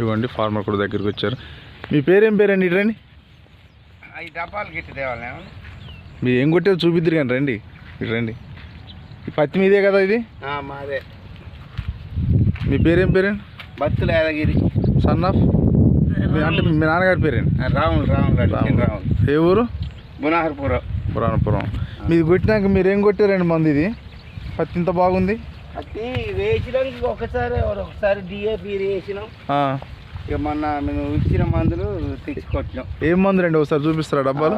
ఇవ్వండి ఫార్మర్ కూడా దగ్గరికి వచ్చారు. మీ పేరేం పేరండి? ఇటు రండి. ఈ డబ్బాలు గిట్టి తేవాలి. మీరు ఏం కొట్టారు చూపిద్దరు కానీ రండి. ఇటు రండి. ఈ పత్తి మీదే కదా ఇది? మాదే. మీ పేరేం పేరండి? బత్తుల యాదగిరి. సన్ ఆఫ్ అంటే మీ నాన్నగారి పేరేంటి? రాములు. ఏ ఊరు? బునాహర్పురం. మీది కొట్టినాక మీరు ఏం కొట్టారండి మంది? ఇది పత్తి ఇంత బాగుంది. పత్తి వేసినాక ఒకసారి డిఏపి వేసినాం. ఇక మొన్న మేము ఇచ్చిన మందులు తెచ్చుకొచ్చినాం. ఏం మందులు అండి ఒకసారి చూపిస్తారా? డబ్బాలు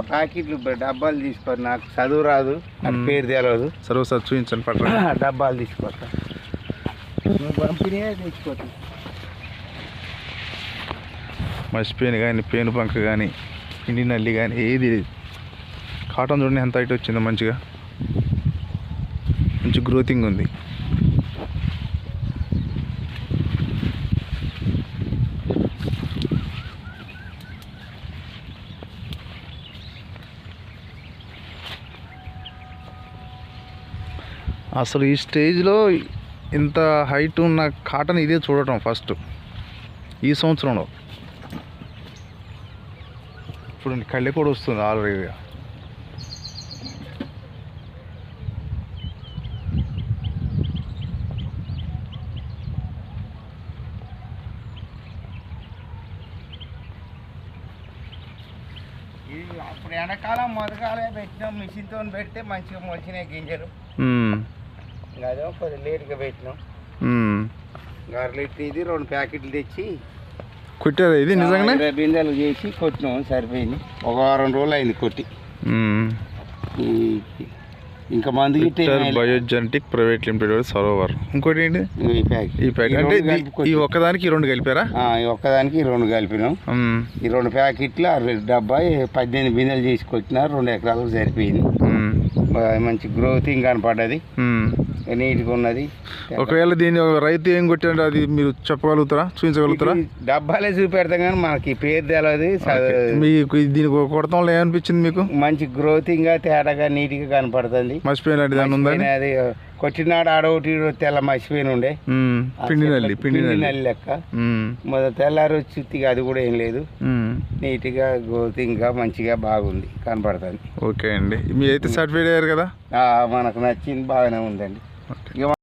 డబ్బాలు తీసుకొని నాకు చదువు రాదు, నాకు పేరు తెలియదు. సరే ఒకసారి చూపించండి పట్ల. డబ్బాలు తీసుకొస్తా, పంపిణీ తెచ్చుకోవచ్చు. మర్చిపోయిన కానీ పేను పంక కానీ పిండి నల్లి కానీ ఏది కాటన్ చూడండి ఎంత హైట్ వచ్చిందో. మంచిగా మంచి గ్రోతింగ్ ఉంది. అసలు ఈ స్టేజ్లో ఇంత హైట్ ఉన్న కాటన్ ఇదే చూడటం ఫస్ట్ ఈ సంవత్సరంలో. ఇప్పుడు కళ్ళె కూడా వస్తుంది ఆల్రెడీగా. అప్పుడు ఎండాకాలం మొదకాలే పెట్టినాం, మిషన్తో పెడితే మంచిగా మొలిచినాయి గింజలు. అదే కొద్దిగా లేట్గా పెట్టినాం. గర్రెలు ఇది 2 ప్యాకెట్లు తెచ్చి కొట్టారు. ఇది నిజంగానే 20 బిందెలు చేసి కొట్టినాం. సరిపోయింది. ఒక వారం రోజులు అయింది కొట్టి. ఇంకా మంది బయోజెనెటిక్ ప్రైవేట్ లిమిటెడ్ సరోవర్. ఇంకోటి ఏంటి? ఈ ప్యాకెట్ అంటే ఈ ఒక్కదానికి 2 కలిపారా? ఈ ఒక్కదానికి 2 కలిపినాం. ఈ 2 ప్యాకెట్లు 18 బిందెలు చేసి కొట్టినా 2 ఎకరాలకు సరిపోయింది. మంచి గ్రోతింగ్ కనపడ్డది, నీట్గా ఉన్నది. ఒకవేళ దీన్ని రైతు ఏం కొట్టాడు అది మీరు చెప్పగలుగుతారా, చూపించగలుగుతారా? డబ్బాలే చూపెడతాం కానీ మనకి పేరు తెలియదు. మీకు దీనికి కొడతంలో ఏమనిపించింది మీకు? మంచి గ్రోతింగ్ గా తేడాగా నీట్గా కనపడుతుంది. మర్చిపోయినట్టు దాని ఉందని అది కొట్టినాడు ఆడొకటి తెల్ల మర్చిపోయిన ఉండే పిండి నల్లి లెక్క. మొదటి తెల్లారి వచ్చి అది కూడా ఏం లేదు. నీట్గా గ్రోతింగ్ గా మంచిగా బాగుంది కనపడుతుంది. ఓకే అండి, మీ అయితే సర్టిఫైడ్ అయ్యారు కదా? మనకు నచ్చింది, బాగానే ఉందండి.